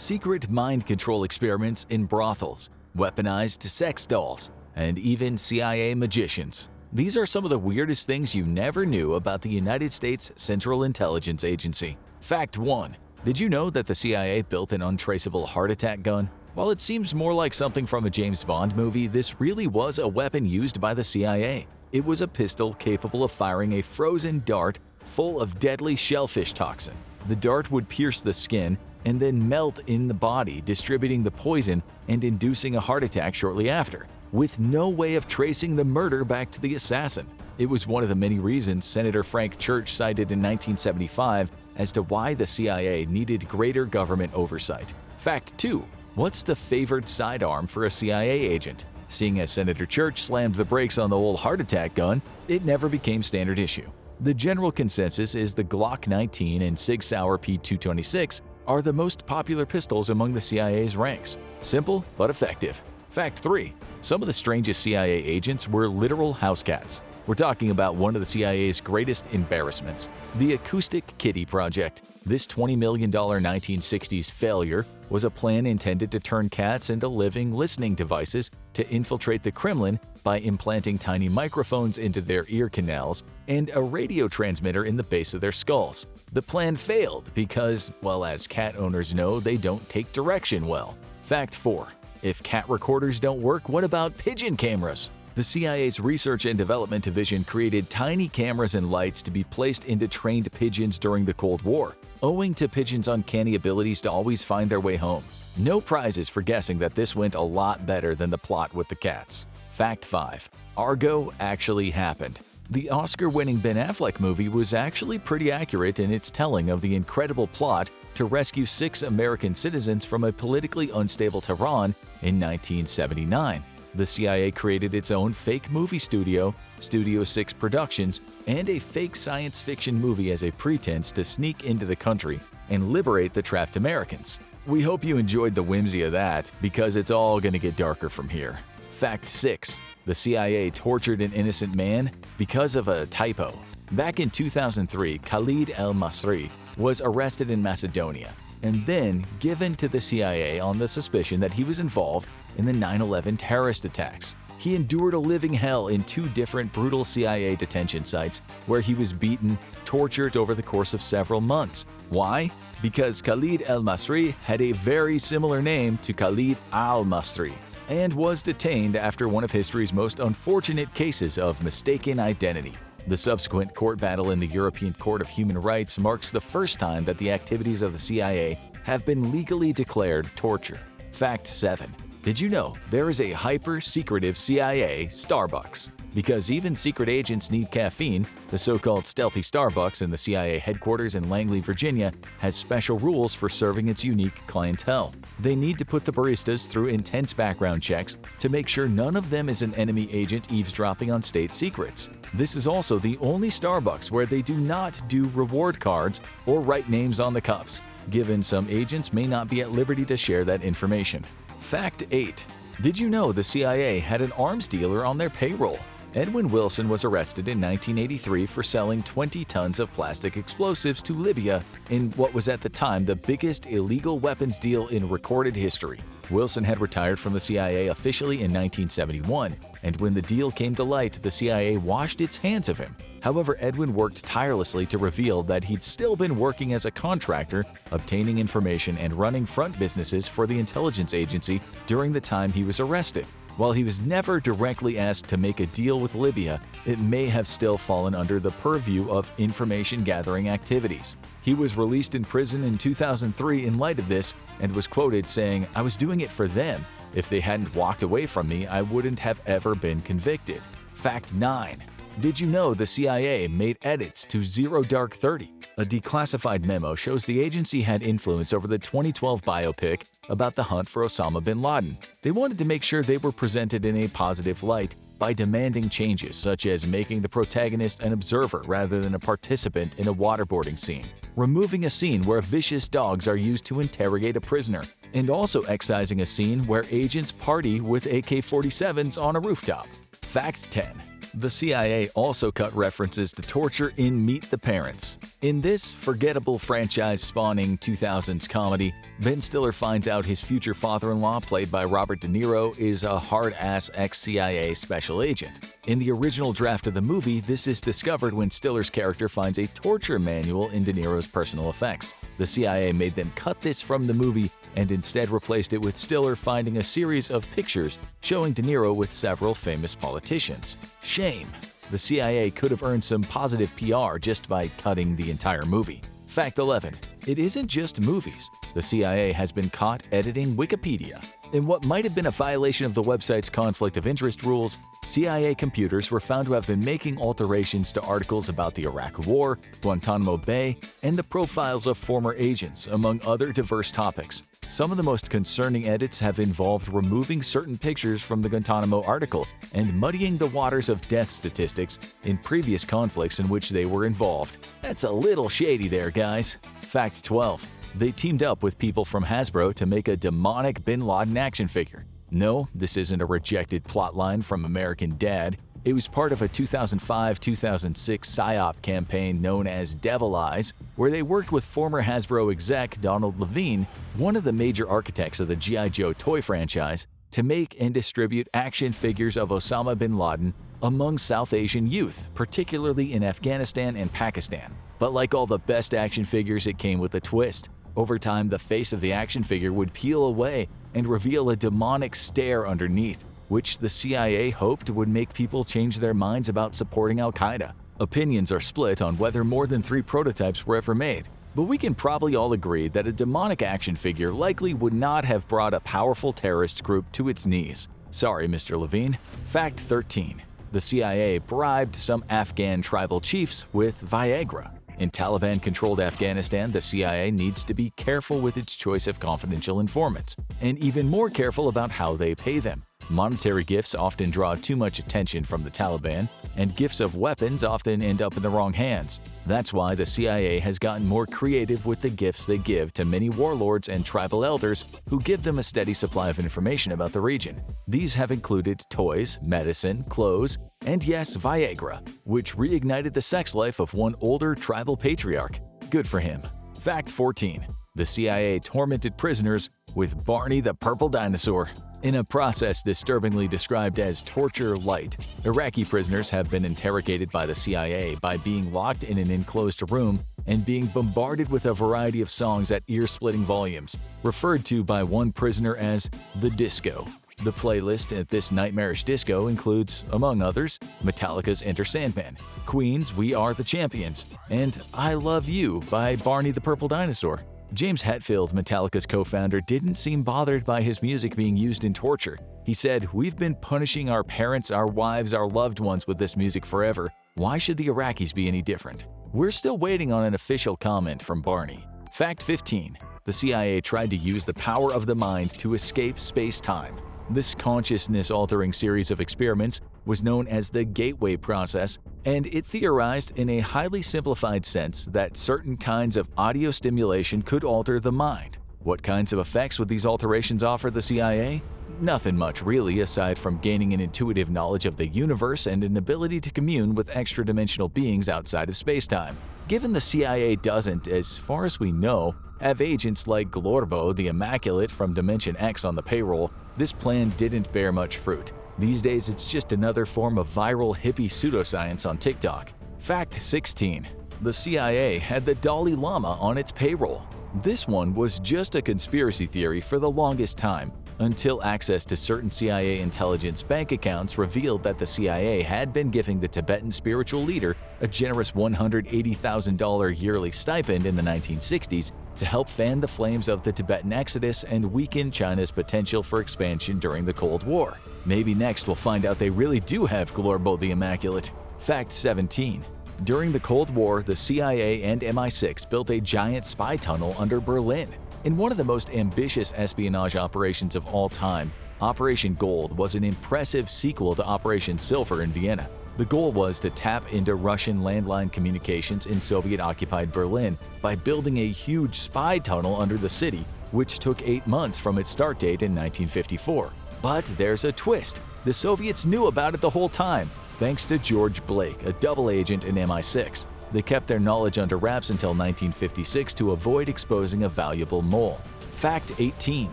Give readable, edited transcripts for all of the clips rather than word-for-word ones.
secret mind control experiments in brothels, weaponized sex dolls, and even CIA magicians. These are some of the weirdest things you never knew about the United States Central Intelligence Agency. Fact 1. Did you know that the CIA built an untraceable heart attack gun? While it seems more like something from a James Bond movie, this really was a weapon used by the CIA. It was a pistol capable of firing a frozen dart full of deadly shellfish toxin. The dart would pierce the skin and then melt in the body, distributing the poison and inducing a heart attack shortly after, with no way of tracing the murder back to the assassin. It was one of the many reasons Senator Frank Church cited in 1975 as to why the CIA needed greater government oversight. Fact 2. What's the favored sidearm for a CIA agent? Seeing as Senator Church slammed the brakes on the old heart attack gun, it never became standard issue. The general consensus is the Glock 19 and Sig Sauer P226 are the most popular pistols among the CIA's ranks. Simple but effective. Fact 3. Some of the strangest CIA agents were literal house cats. We're talking about one of the CIA's greatest embarrassments, the Acoustic Kitty Project. This $20 million 1960s failure was a plan intended to turn cats into living listening devices to infiltrate the Kremlin by implanting tiny microphones into their ear canals and a radio transmitter in the base of their skulls. The plan failed because, well, as cat owners know, they don't take direction well. Fact 4. If cat recorders don't work, what about pigeon cameras? The CIA's Research and Development Division created tiny cameras and lights to be placed into trained pigeons during the Cold War, owing to pigeons' uncanny abilities to always find their way home. No prizes for guessing that this went a lot better than the plot with the cats. Fact 5. Argo actually happened. The Oscar-winning Ben Affleck movie was actually pretty accurate in its telling of the incredible plot to rescue 6 American citizens from a politically unstable Tehran in 1979. The CIA created its own fake movie studio, Studio 6 Productions, and a fake science fiction movie as a pretense to sneak into the country and liberate the trapped Americans. We hope you enjoyed the whimsy of that, because it's all going to get darker from here. Fact 6. The CIA tortured an innocent man because of a typo. Back in 2003, Khalid al-Masri was arrested in Macedonia and then given to the CIA on the suspicion that he was involved in the 9/11 terrorist attacks. He endured a living hell in 2 different brutal CIA detention sites where he was beaten, tortured over the course of several months. Why? Because Khalid al-Masri had a very similar name to Khalid al-Masri and was detained after one of history's most unfortunate cases of mistaken identity. The subsequent court battle in the European Court of Human Rights marks the first time that the activities of the CIA have been legally declared torture. Fact 7. Did you know there is a hyper-secretive CIA Starbucks? Because even secret agents need caffeine, the so-called stealthy Starbucks in the CIA headquarters in Langley, Virginia, has special rules for serving its unique clientele. They need to put the baristas through intense background checks to make sure none of them is an enemy agent eavesdropping on state secrets. This is also the only Starbucks where they do not do reward cards or write names on the cups, given some agents may not be at liberty to share that information. Fact 8. Did you know the CIA had an arms dealer on their payroll? Edwin Wilson was arrested in 1983 for selling 20 tons of plastic explosives to Libya in what was at the time the biggest illegal weapons deal in recorded history. Wilson had retired from the CIA officially in 1971, and when the deal came to light, the CIA washed its hands of him. However, Edwin worked tirelessly to reveal that he'd still been working as a contractor, obtaining information and running front businesses for the intelligence agency during the time he was arrested. While he was never directly asked to make a deal with Libya, it may have still fallen under the purview of information-gathering activities. He was released in prison in 2003 in light of this and was quoted saying, "I was doing it for them. If they hadn't walked away from me, I wouldn't have ever been convicted." Fact 9. Did you know the CIA made edits to Zero Dark 30? A declassified memo shows the agency had influence over the 2012 biopic about the hunt for Osama bin Laden. They wanted to make sure they were presented in a positive light by demanding changes such as making the protagonist an observer rather than a participant in a waterboarding scene, removing a scene where vicious dogs are used to interrogate a prisoner, and also excising a scene where agents party with AK-47s on a rooftop. Fact 10. The CIA also cut references to torture in Meet the Parents. In this forgettable franchise-spawning 2000s comedy, Ben Stiller finds out his future father-in-law, played by Robert De Niro, is a hard-ass ex-CIA special agent. In the original draft of the movie, this is discovered when Stiller's character finds a torture manual in De Niro's personal effects. The CIA made them cut this from the movie and instead replaced it with Stiller finding a series of pictures showing De Niro with several famous politicians. Shame. The CIA could have earned some positive PR just by cutting the entire movie. Fact 11. It isn't just movies. The CIA has been caught editing Wikipedia. In what might have been a violation of the website's conflict of interest rules, CIA computers were found to have been making alterations to articles about the Iraq War, Guantanamo Bay, and the profiles of former agents, among other diverse topics. Some of the most concerning edits have involved removing certain pictures from the Guantanamo article and muddying the waters of death statistics in previous conflicts in which they were involved. That's a little shady there, guys. Fact 12. They teamed up with people from Hasbro to make a demonic Bin Laden action figure. No, this isn't a rejected plotline from American Dad. It was part of a 2005-2006 PSYOP campaign known as Devil Eyes, where they worked with former Hasbro exec Donald Levine, one of the major architects of the G.I. Joe toy franchise, to make and distribute action figures of Osama bin Laden among South Asian youth, particularly in Afghanistan and Pakistan. But like all the best action figures, it came with a twist. Over time, the face of the action figure would peel away and reveal a demonic stare underneath, which the CIA hoped would make people change their minds about supporting al-Qaeda. Opinions are split on whether more than 3 prototypes were ever made, but we can probably all agree that a demonic action figure likely would not have brought a powerful terrorist group to its knees. Sorry, Mr. Levine. Fact 13. The CIA bribed some Afghan tribal chiefs with Viagra. In Taliban-controlled Afghanistan, the CIA needs to be careful with its choice of confidential informants, and even more careful about how they pay them. Monetary gifts often draw too much attention from the Taliban, and gifts of weapons often end up in the wrong hands. That's why the CIA has gotten more creative with the gifts they give to many warlords and tribal elders who give them a steady supply of information about the region. These have included toys, medicine, clothes, and yes, Viagra, which reignited the sex life of one older tribal patriarch. Good for him. Fact 14. The CIA tormented prisoners with Barney the Purple Dinosaur. In a process disturbingly described as torture light, Iraqi prisoners have been interrogated by the CIA by being locked in an enclosed room and being bombarded with a variety of songs at ear-splitting volumes, referred to by one prisoner as the disco. The playlist at this nightmarish disco includes, among others, Metallica's Enter Sandman, Queen's We Are the Champions, and I Love You by Barney the Purple Dinosaur. James Hetfield, Metallica's co-founder, didn't seem bothered by his music being used in torture. He said, "We've been punishing our parents, our wives, our loved ones with this music forever. Why should the Iraqis be any different?" We're still waiting on an official comment from Barney. Fact 15. The CIA tried to use the power of the mind to escape space-time. This consciousness-altering series of experiments was known as the Gateway Process, and it theorized in a highly simplified sense that certain kinds of audio stimulation could alter the mind. What kinds of effects would these alterations offer the CIA? Nothing much really, aside from gaining an intuitive knowledge of the universe and an ability to commune with extra-dimensional beings outside of space-time. Given the CIA doesn't, as far as we know, have agents like Glorbo the Immaculate from Dimension X on the payroll, this plan didn't bear much fruit. These days, it's just another form of viral hippie pseudoscience on TikTok. Fact 16. The CIA had the Dalai Lama on its payroll. This one was just a conspiracy theory for the longest time, until access to certain CIA intelligence bank accounts revealed that the CIA had been giving the Tibetan spiritual leader a generous $180,000 yearly stipend in the 1960s to help fan the flames of the Tibetan exodus and weaken China's potential for expansion during the Cold War. Maybe next we'll find out they really do have Glorbo the Immaculate. Fact 17. During the Cold War, the CIA and MI6 built a giant spy tunnel under Berlin. In one of the most ambitious espionage operations of all time, Operation Gold was an impressive sequel to Operation Silver in Vienna. The goal was to tap into Russian landline communications in Soviet-occupied Berlin by building a huge spy tunnel under the city, which took 8 months from its start date in 1954. But there's a twist. The Soviets knew about it the whole time. thanks to George Blake, a double agent in MI6. They kept their knowledge under wraps until 1956 to avoid exposing a valuable mole. Fact 18.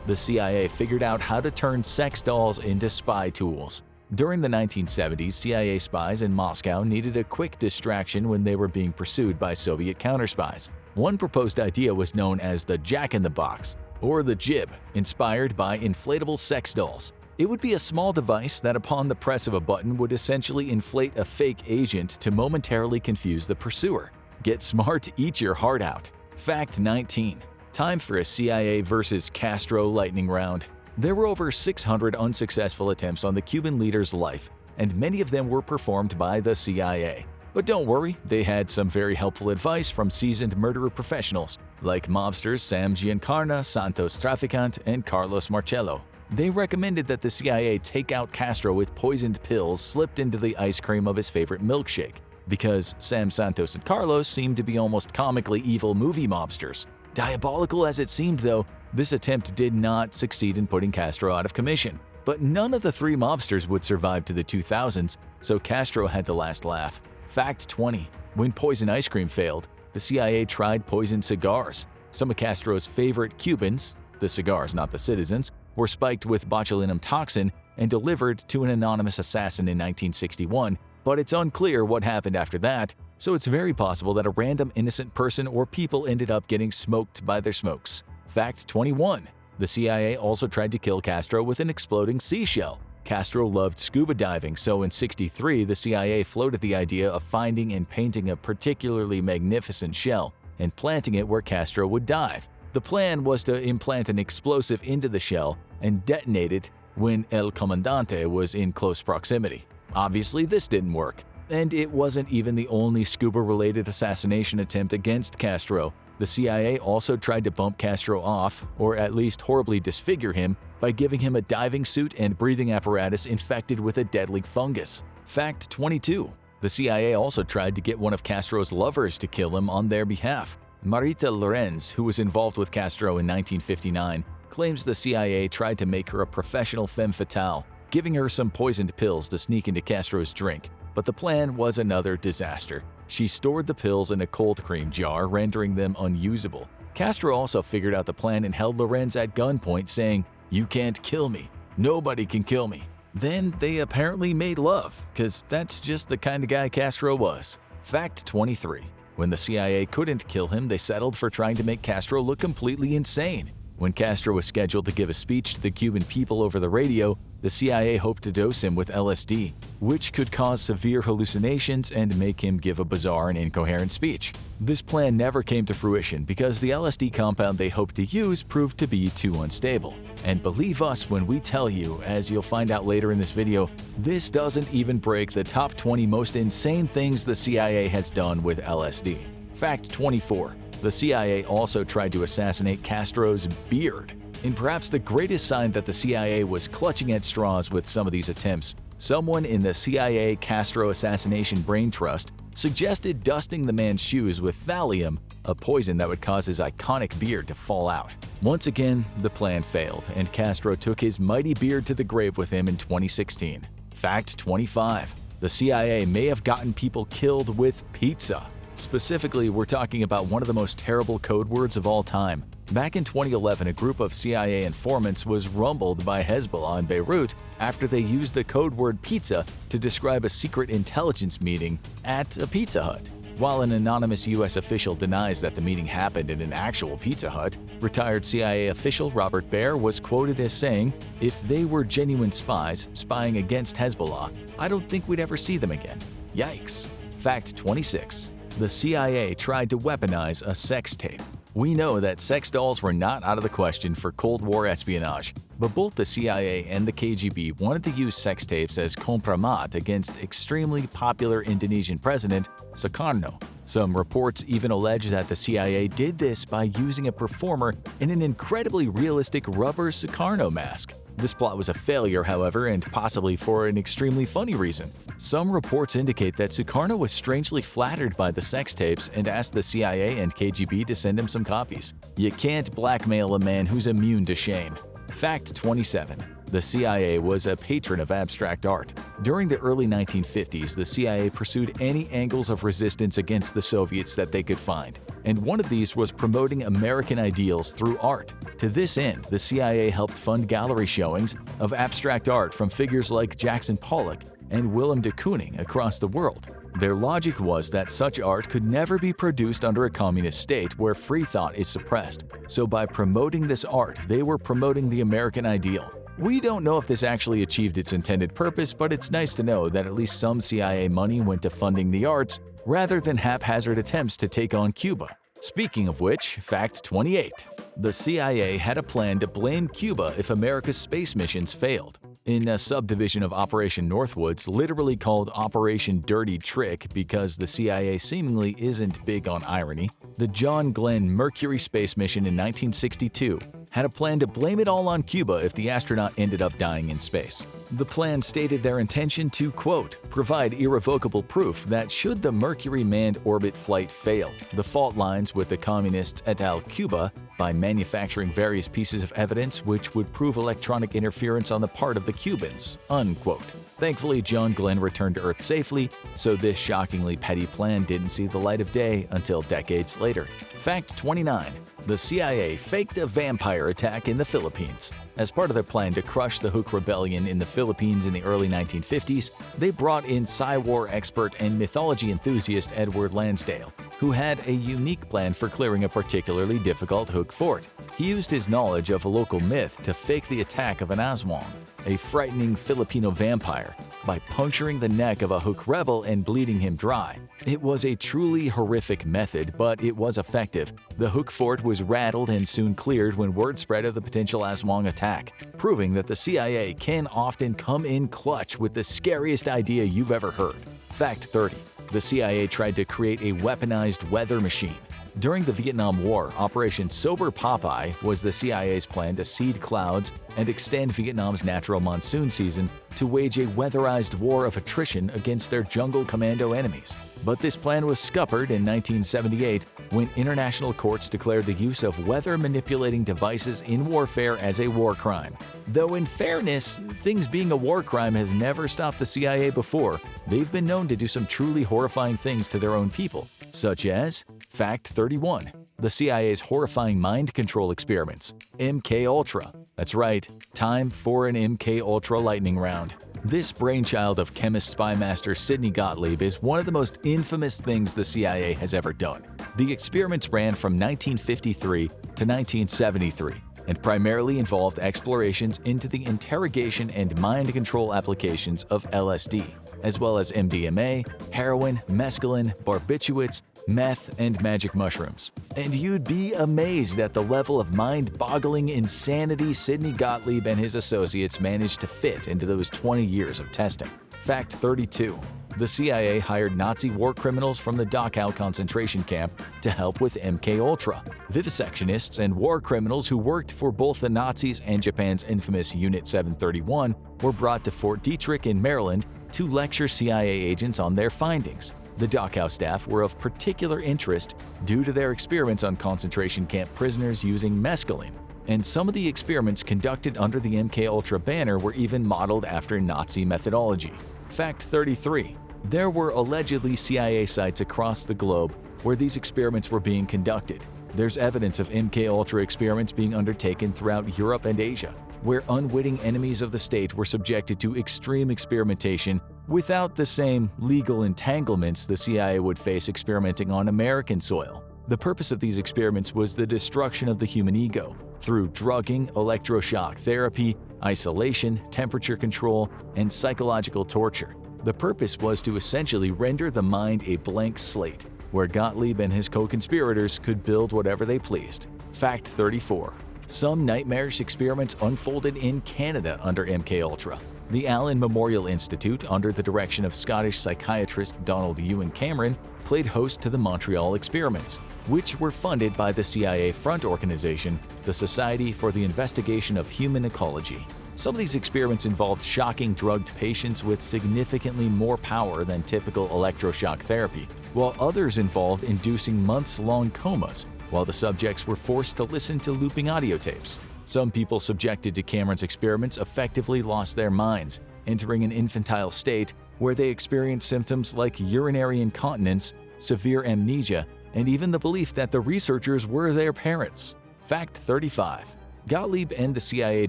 The CIA figured out how to turn sex dolls into spy tools. During the 1970s, CIA spies in Moscow needed a quick distraction when they were being pursued by Soviet counterspies. One proposed idea was known as the Jack-in-the-Box, or the Jib, inspired by inflatable sex dolls. It would be a small device that upon the press of a button would essentially inflate a fake agent to momentarily confuse the pursuer. Get smart, eat your heart out. Fact 19. Time for a CIA versus Castro lightning round. There were over 600 unsuccessful attempts on the Cuban leader's life, and many of them were performed by the CIA. But don't worry, they had some very helpful advice from seasoned murderer professionals like mobsters Sam Giancarlo, Santos Traficant, and Carlos Marcello. They recommended that the CIA take out Castro with poisoned pills slipped into the ice cream of his favorite milkshake, because Sam, Santos, and Carlos seemed to be almost comically evil movie mobsters. Diabolical as it seemed, though, this attempt did not succeed in putting Castro out of commission. But none of the three mobsters would survive to the 2000s, so Castro had the last laugh. Fact 20. When poison ice cream failed, the CIA tried poison cigars. Some of Castro's favorite Cubans, the cigars, not the citizens, were spiked with botulinum toxin and delivered to an anonymous assassin in 1961, but it's unclear what happened after that, so it's very possible that a random innocent person or people ended up getting smoked by their smokes. Fact 21. The CIA also tried to kill Castro with an exploding seashell. Castro loved scuba diving, so in '63 the CIA floated the idea of finding and painting a particularly magnificent shell and planting it where Castro would dive. The plan was to implant an explosive into the shell and detonate it when El Comandante was in close proximity. Obviously, this didn't work. And it wasn't even the only scuba-related assassination attempt against Castro. The CIA also tried to bump Castro off, or at least horribly disfigure him, by giving him a diving suit and breathing apparatus infected with a deadly fungus. Fact 22. The CIA also tried to get one of Castro's lovers to kill him on their behalf. Marita Lorenz, who was involved with Castro in 1959, claims the CIA tried to make her a professional femme fatale, giving her some poisoned pills to sneak into Castro's drink. But the plan was another disaster. She stored the pills in a cold cream jar, rendering them unusable. Castro also figured out the plan and held Lorenz at gunpoint, saying, "You can't kill me. Nobody can kill me." Then they apparently made love, because that's just the kind of guy Castro was. Fact 23. When the CIA couldn't kill him, they settled for trying to make Castro look completely insane. When Castro was scheduled to give a speech to the Cuban people over the radio, the CIA hoped to dose him with LSD, which could cause severe hallucinations and make him give a bizarre and incoherent speech. This plan never came to fruition because the LSD compound they hoped to use proved to be too unstable. And believe us when we tell you, as you'll find out later in this video, this doesn't even break the top 20 most insane things the CIA has done with LSD. Fact 24. The CIA also tried to assassinate Castro's beard. In perhaps the greatest sign that the CIA was clutching at straws with some of these attempts, someone in the CIA Castro Assassination Brain Trust suggested dusting the man's shoes with thallium, a poison that would cause his iconic beard to fall out. Once again, the plan failed, and Castro took his mighty beard to the grave with him in 2016. Fact 25. The CIA may have gotten people killed with pizza. Specifically, we're talking about one of the most terrible code words of all time. Back in 2011, a group of CIA informants was rumbled by Hezbollah in Beirut after they used the code word pizza to describe a secret intelligence meeting at a Pizza Hut. While an anonymous U.S. official denies that the meeting happened in an actual Pizza Hut, retired CIA official Robert Baer was quoted as saying, "If they were genuine spies spying against Hezbollah, I don't think we'd ever see them again." Yikes. Fact 26. The CIA tried to weaponize a sex tape. We know that sex dolls were not out of the question for Cold War espionage, but both the CIA and the KGB wanted to use sex tapes as kompromat against extremely popular Indonesian president Sukarno. Some reports even allege that the CIA did this by using a performer in an incredibly realistic rubber Sukarno mask. This plot was a failure, however, and possibly for an extremely funny reason. Some reports indicate that Sukarno was strangely flattered by the sex tapes and asked the CIA and KGB to send him some copies. You can't blackmail a man who's immune to shame. Fact 27. The CIA was a patron of abstract art. During the early 1950s, the CIA pursued any angles of resistance against the Soviets that they could find, and one of these was promoting American ideals through art. To this end, the CIA helped fund gallery showings of abstract art from figures like Jackson Pollock and Willem de Kooning across the world. Their logic was that such art could never be produced under a communist state where free thought is suppressed, so by promoting this art, they were promoting the American ideal. We don't know if this actually achieved its intended purpose, but it's nice to know that at least some CIA money went to funding the arts rather than haphazard attempts to take on Cuba. Speaking of which, fact 28. The CIA had a plan to blame Cuba if America's space missions failed. In a subdivision of Operation Northwoods, literally called Operation Dirty Trick because the CIA seemingly isn't big on irony, the John Glenn Mercury space mission in 1962 had a plan to blame it all on Cuba if the astronaut ended up dying in space. The plan stated their intention to, quote, provide irrevocable proof that should the Mercury manned orbit flight fail, the fault lines with the communists et al. Cuba by manufacturing various pieces of evidence which would prove electronic interference on the part of the Cubans, unquote. Thankfully, John Glenn returned to Earth safely, so this shockingly petty plan didn't see the light of day until decades later. Fact 29. The CIA faked a vampire attack in the Philippines. As part of their plan to crush the Huk Rebellion in the Philippines in the early 1950s, they brought in Psy-War expert and mythology enthusiast Edward Lansdale, who had a unique plan for clearing a particularly difficult Huk fort. He used his knowledge of a local myth to fake the attack of an Aswang, a frightening Filipino vampire, by puncturing the neck of a Huk rebel and bleeding him dry. It was a truly horrific method, but it was effective. The Huk fort was rattled and soon cleared when word spread of the potential Aswang attack, proving that the CIA can often come in clutch with the scariest idea you've ever heard. Fact 30. The CIA tried to create a weaponized weather machine. During the Vietnam War, Operation Sober Popeye was the CIA's plan to seed clouds and extend Vietnam's natural monsoon season to wage a weatherized war of attrition against their jungle commando enemies. But this plan was scuppered in 1978 when international courts declared the use of weather-manipulating devices in warfare as a war crime. Though in fairness, things being a war crime has never stopped the CIA before. They've been known to do some truly horrifying things to their own people, such as Fact 31. The CIA's horrifying mind control experiments. MK-Ultra. That's right, time for an MK-Ultra lightning round. This brainchild of chemist spymaster Sidney Gottlieb is one of the most infamous things the CIA has ever done. The experiments ran from 1953 to 1973 and primarily involved explorations into the interrogation and mind control applications of LSD, as well as MDMA, heroin, mescaline, barbiturates, meth, and magic mushrooms. And you'd be amazed at the level of mind-boggling insanity Sidney Gottlieb and his associates managed to fit into those 20 years of testing. Fact 32. The CIA hired Nazi war criminals from the Dachau concentration camp to help with MK-Ultra. Vivisectionists and war criminals who worked for both the Nazis and Japan's infamous Unit 731 were brought to Fort Detrick in Maryland to lecture CIA agents on their findings. The Dachau staff were of particular interest due to their experiments on concentration camp prisoners using mescaline, and some of the experiments conducted under the MK-Ultra banner were even modeled after Nazi methodology. Fact 33. There were allegedly CIA sites across the globe where these experiments were being conducted. There's evidence of MK-Ultra experiments being undertaken throughout Europe and Asia, where unwitting enemies of the state were subjected to extreme experimentation without the same legal entanglements the CIA would face experimenting on American soil. The purpose of these experiments was the destruction of the human ego through drugging, electroshock therapy, isolation, temperature control, and psychological torture. The purpose was to essentially render the mind a blank slate, where Gottlieb and his co-conspirators could build whatever they pleased. Fact 34. Some nightmarish experiments unfolded in Canada under MK-Ultra. The Allen Memorial Institute, under the direction of Scottish psychiatrist Donald Ewan Cameron, played host to the Montreal experiments, which were funded by the CIA front organization, the Society for the Investigation of Human Ecology. Some of these experiments involved shocking drugged patients with significantly more power than typical electroshock therapy, while others involved inducing months-long comas, while the subjects were forced to listen to looping audio tapes. Some people subjected to Cameron's experiments effectively lost their minds, entering an infantile state where they experienced symptoms like urinary incontinence, severe amnesia, and even the belief that the researchers were their parents. Fact 35. Gottlieb and the CIA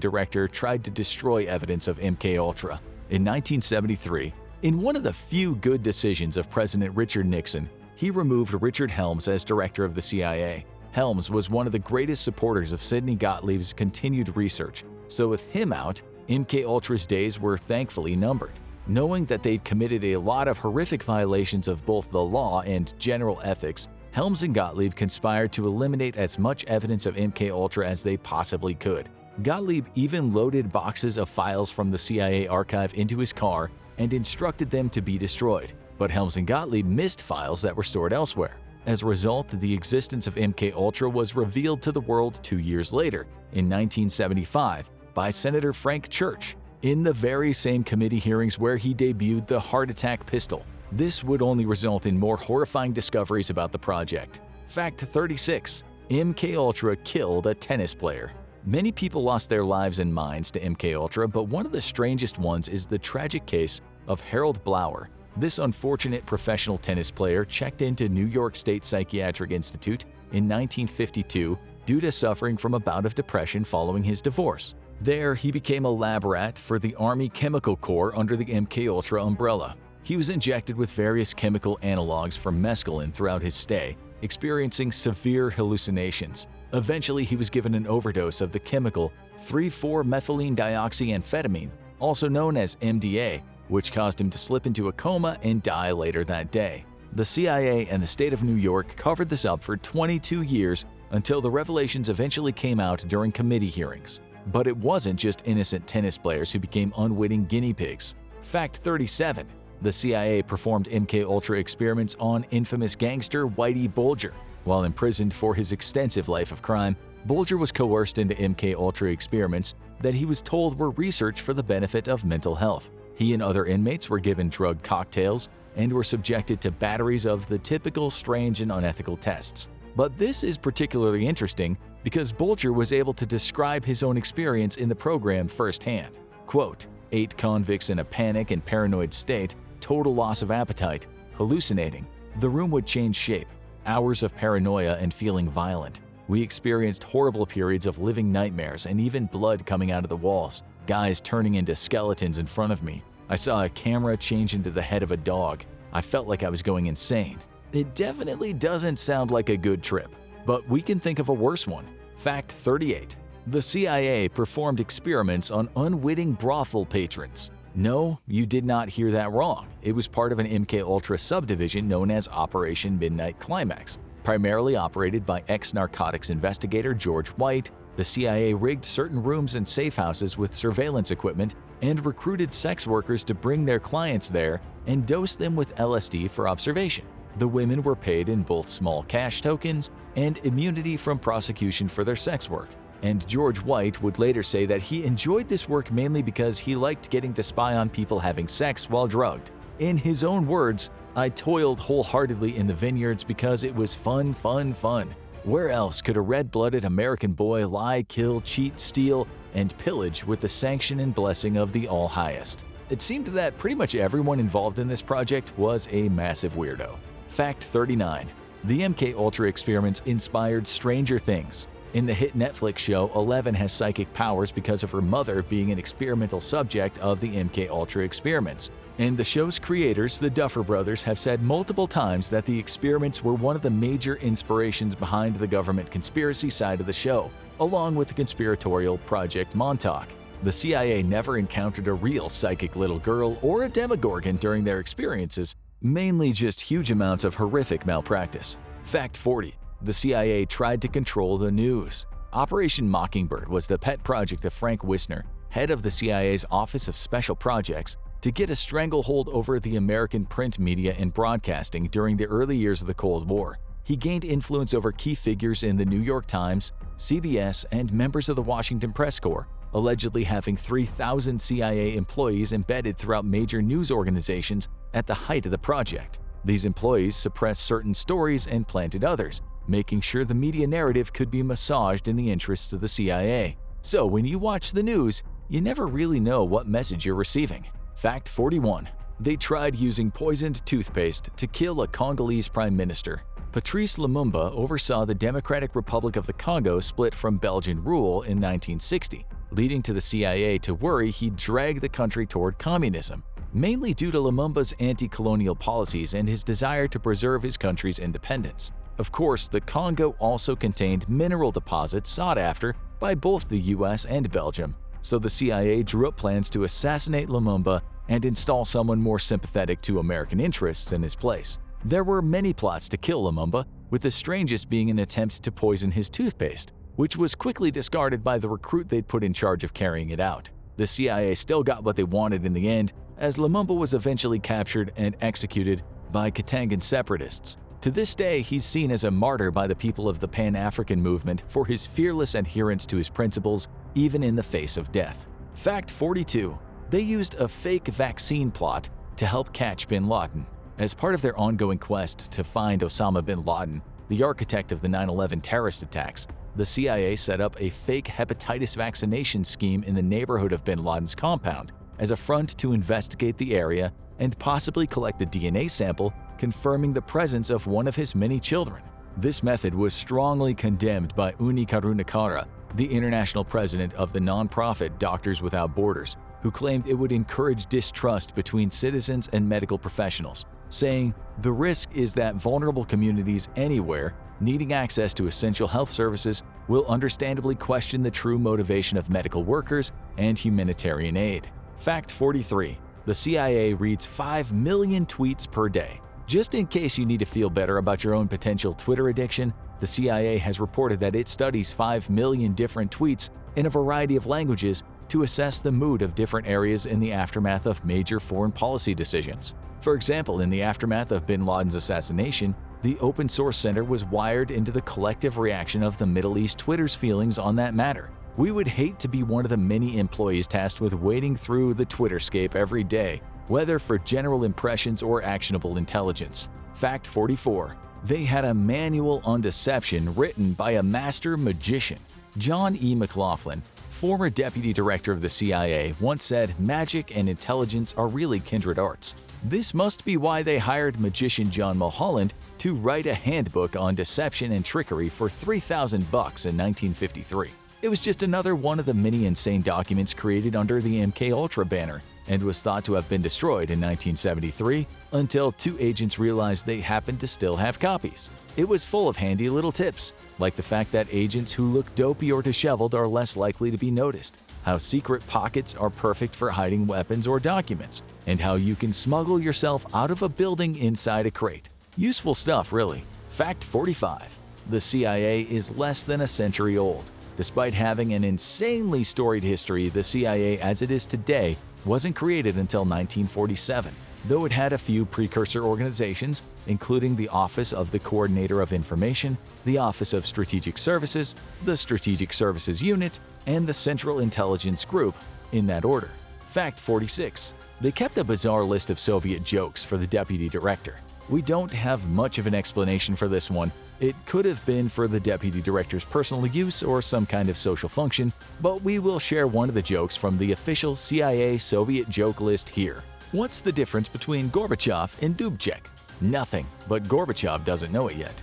director tried to destroy evidence of MKUltra. In 1973, in one of the few good decisions of President Richard Nixon, he removed Richard Helms as director of the CIA. Helms was one of the greatest supporters of Sidney Gottlieb's continued research, so with him out, MKUltra's days were thankfully numbered. Knowing that they'd committed a lot of horrific violations of both the law and general ethics, Helms and Gottlieb conspired to eliminate as much evidence of MKUltra as they possibly could. Gottlieb even loaded boxes of files from the CIA archive into his car and instructed them to be destroyed, but Helms and Gottlieb missed files that were stored elsewhere. As a result, the existence of MKUltra was revealed to the world 2 years later, in 1975, by Senator Frank Church, in the very same committee hearings where he debuted the heart attack pistol. This would only result in more horrifying discoveries about the project. Fact 36. MKUltra killed a tennis player. Many people lost their lives and minds to MKUltra, but one of the strangest ones is the tragic case of Harold Blauer. This unfortunate professional tennis player checked into New York State Psychiatric Institute in 1952 due to suffering from a bout of depression following his divorce. There, he became a lab rat for the Army Chemical Corps under the MKUltra umbrella. He was injected with various chemical analogs for mescaline throughout his stay, experiencing severe hallucinations. Eventually, he was given an overdose of the chemical 3,4-methylene dioxyamphetamine, also known as MDA, which caused him to slip into a coma and die later that day. The CIA and the state of New York covered this up for 22 years until the revelations eventually came out during committee hearings. But it wasn't just innocent tennis players who became unwitting guinea pigs. Fact 37. The CIA performed MKUltra experiments on infamous gangster Whitey Bulger. While imprisoned for his extensive life of crime, Bulger was coerced into MKUltra experiments that he was told were research for the benefit of mental health. He and other inmates were given drug cocktails and were subjected to batteries of the typical strange and unethical tests. But this is particularly interesting because Bulger was able to describe his own experience in the program firsthand. Quote, 8 convicts in a panic and paranoid state, total loss of appetite, hallucinating. The room would change shape, hours of paranoia and feeling violent. We experienced horrible periods of living nightmares and even blood coming out of the walls, guys turning into skeletons in front of me. I saw a camera change into the head of a dog. I felt like I was going insane. It definitely doesn't sound like a good trip, but we can think of a worse one. Fact 38. The CIA performed experiments on unwitting brothel patrons. No, you did not hear that wrong. It was part of an MKUltra subdivision known as Operation Midnight Climax. Primarily operated by ex-narcotics investigator George White, the CIA rigged certain rooms and safe houses with surveillance equipment and recruited sex workers to bring their clients there and dose them with LSD for observation. The women were paid in both small cash tokens and immunity from prosecution for their sex work. And George White would later say that he enjoyed this work mainly because he liked getting to spy on people having sex while drugged. In his own words, "I toiled wholeheartedly in the vineyards because it was fun, fun, fun. Where else could a red-blooded American boy lie, kill, cheat, steal, and pillage with the sanction and blessing of the All-Highest?" It seemed that pretty much everyone involved in this project was a massive weirdo. Fact 39. The MKUltra experiments inspired Stranger Things. In the hit Netflix show, Eleven has psychic powers because of her mother being an experimental subject of the MKUltra experiments. And the show's creators, the Duffer Brothers, have said multiple times that the experiments were one of the major inspirations behind the government conspiracy side of the show, along with the conspiratorial Project Montauk. The CIA never encountered a real psychic little girl or a demogorgon during their experiences, mainly just huge amounts of horrific malpractice. Fact 40. The CIA tried to control the news. Operation Mockingbird was the pet project of Frank Wisner, head of the CIA's Office of Special Projects, to get a stranglehold over the American print media and broadcasting during the early years of the Cold War. He gained influence over key figures in the New York Times, CBS, and members of the Washington Press Corps, allegedly having 3,000 CIA employees embedded throughout major news organizations at the height of the project. These employees suppressed certain stories and planted others, making sure the media narrative could be massaged in the interests of the CIA. So when you watch the news, you never really know what message you're receiving. Fact 41. They tried using poisoned toothpaste to kill a Congolese prime minister. Patrice Lumumba oversaw the Democratic Republic of the Congo split from Belgian rule in 1960, leading to the CIA to worry he'd drag the country toward communism, mainly due to Lumumba's anti-colonial policies and his desire to preserve his country's independence. Of course, the Congo also contained mineral deposits sought after by both the US and Belgium, so the CIA drew up plans to assassinate Lumumba and install someone more sympathetic to American interests in his place. There were many plots to kill Lumumba, with the strangest being an attempt to poison his toothpaste, which was quickly discarded by the recruit they'd put in charge of carrying it out. The CIA still got what they wanted in the end, as Lumumba was eventually captured and executed by Katangan separatists. To this day, he's seen as a martyr by the people of the Pan-African movement for his fearless adherence to his principles, even in the face of death. Fact 42. They used a fake vaccine plot to help catch bin Laden. As part of their ongoing quest to find Osama bin Laden, the architect of the 9/11 terrorist attacks, the CIA set up a fake hepatitis vaccination scheme in the neighborhood of bin Laden's compound as a front to investigate the area and possibly collect a DNA sample confirming the presence of one of his many children. This method was strongly condemned by Uni Karunakara, the international president of the nonprofit Doctors Without Borders, who claimed it would encourage distrust between citizens and medical professionals, saying, "The risk is that vulnerable communities anywhere needing access to essential health services will understandably question the true motivation of medical workers and humanitarian aid." Fact 43. The CIA reads 5 million tweets per day. Just in case you need to feel better about your own potential Twitter addiction, the CIA has reported that it studies 5 million different tweets in a variety of languages to assess the mood of different areas in the aftermath of major foreign policy decisions. For example, in the aftermath of bin Laden's assassination, the Open Source Center was wired into the collective reaction of the Middle East Twitter's feelings on that matter. We would hate to be one of the many employees tasked with wading through the Twitterscape every day, whether for general impressions or actionable intelligence. Fact 44. They had a manual on deception written by a master magician. John E. McLaughlin, former deputy director of the CIA, once said magic and intelligence are really kindred arts. This must be why they hired magician John Mulholland to write a handbook on deception and trickery for $3,000 in 1953. It was just another one of the many insane documents created under the MKUltra banner, and was thought to have been destroyed in 1973 until two agents realized they happened to still have copies. It was full of handy little tips, like the fact that agents who look dopey or disheveled are less likely to be noticed, how secret pockets are perfect for hiding weapons or documents, and how you can smuggle yourself out of a building inside a crate. Useful stuff, really. Fact 45. The CIA is less than a century old. Despite having an insanely storied history, the CIA as it is today wasn't created until 1947, though it had a few precursor organizations, including the Office of the Coordinator of Information, the Office of Strategic Services, the Strategic Services Unit, and the Central Intelligence Group, in that order. Fact 46. They kept a bizarre list of Soviet jokes for the deputy director. We don't have much of an explanation for this one. It could have been for the deputy director's personal use or some kind of social function, but we will share one of the jokes from the official CIA Soviet joke list here. What's the difference between Gorbachev and Dubček? Nothing, but Gorbachev doesn't know it yet.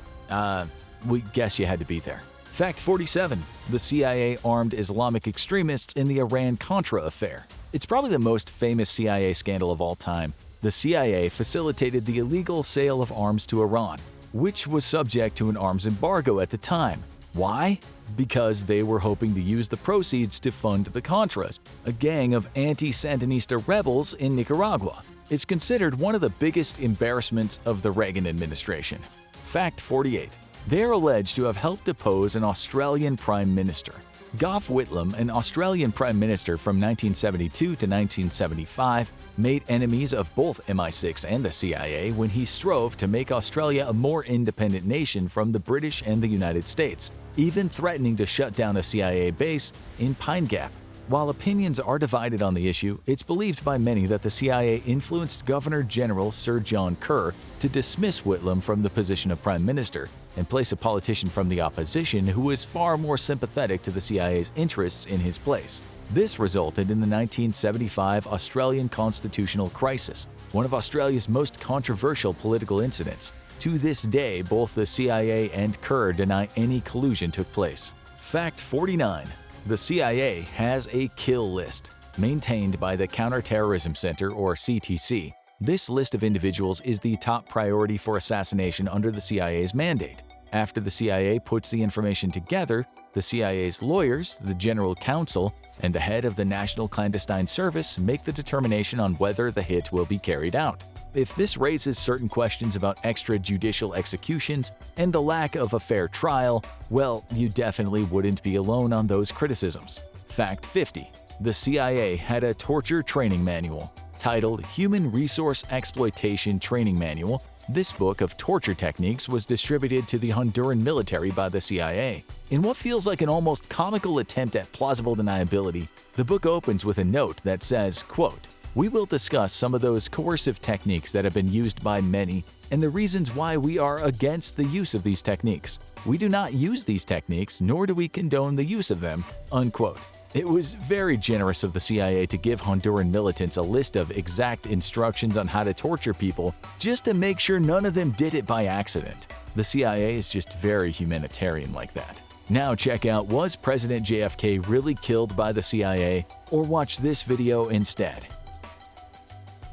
We guess you had to be there. Fact 47. The CIA armed Islamic extremists in the Iran-Contra affair. It's probably the most famous CIA scandal of all time. The CIA facilitated the illegal sale of arms to Iran, which was subject to an arms embargo at the time. Why? Because they were hoping to use the proceeds to fund the Contras, a gang of anti-Sandinista rebels in Nicaragua. It's considered one of the biggest embarrassments of the Reagan administration. Fact 48. They are alleged to have helped depose an Australian Prime Minister. Gough Whitlam, an Australian Prime Minister from 1972 to 1975, made enemies of both MI6 and the CIA when he strove to make Australia a more independent nation from the British and the United States, even threatening to shut down a CIA base in Pine Gap. While opinions are divided on the issue, it's believed by many that the CIA influenced Governor General Sir John Kerr to dismiss Whitlam from the position of Prime Minister and place a politician from the opposition who was far more sympathetic to the CIA's interests in his place. This resulted in the 1975 Australian constitutional crisis, one of Australia's most controversial political incidents. To this day, both the CIA and Kerr deny any collusion took place. Fact 49. The CIA has a kill list, maintained by the Counterterrorism Center or CTC. This list of individuals is the top priority for assassination under the CIA's mandate. After the CIA puts the information together, the CIA's lawyers, the General Counsel, and the head of the National Clandestine Service make the determination on whether the hit will be carried out. If this raises certain questions about extrajudicial executions and the lack of a fair trial, well, you definitely wouldn't be alone on those criticisms. Fact 50. The CIA had a torture training manual. Titled Human Resource Exploitation Training Manual, this book of torture techniques was distributed to the Honduran military by the CIA. In what feels like an almost comical attempt at plausible deniability, the book opens with a note that says, quote, "We will discuss some of those coercive techniques that have been used by many and the reasons why we are against the use of these techniques. We do not use these techniques, nor do we condone the use of them." Unquote. It was very generous of the CIA to give Honduran militants a list of exact instructions on how to torture people just to make sure none of them did it by accident. The CIA is just very humanitarian like that. Now check out, was President JFK really killed by the CIA? Or watch this video instead.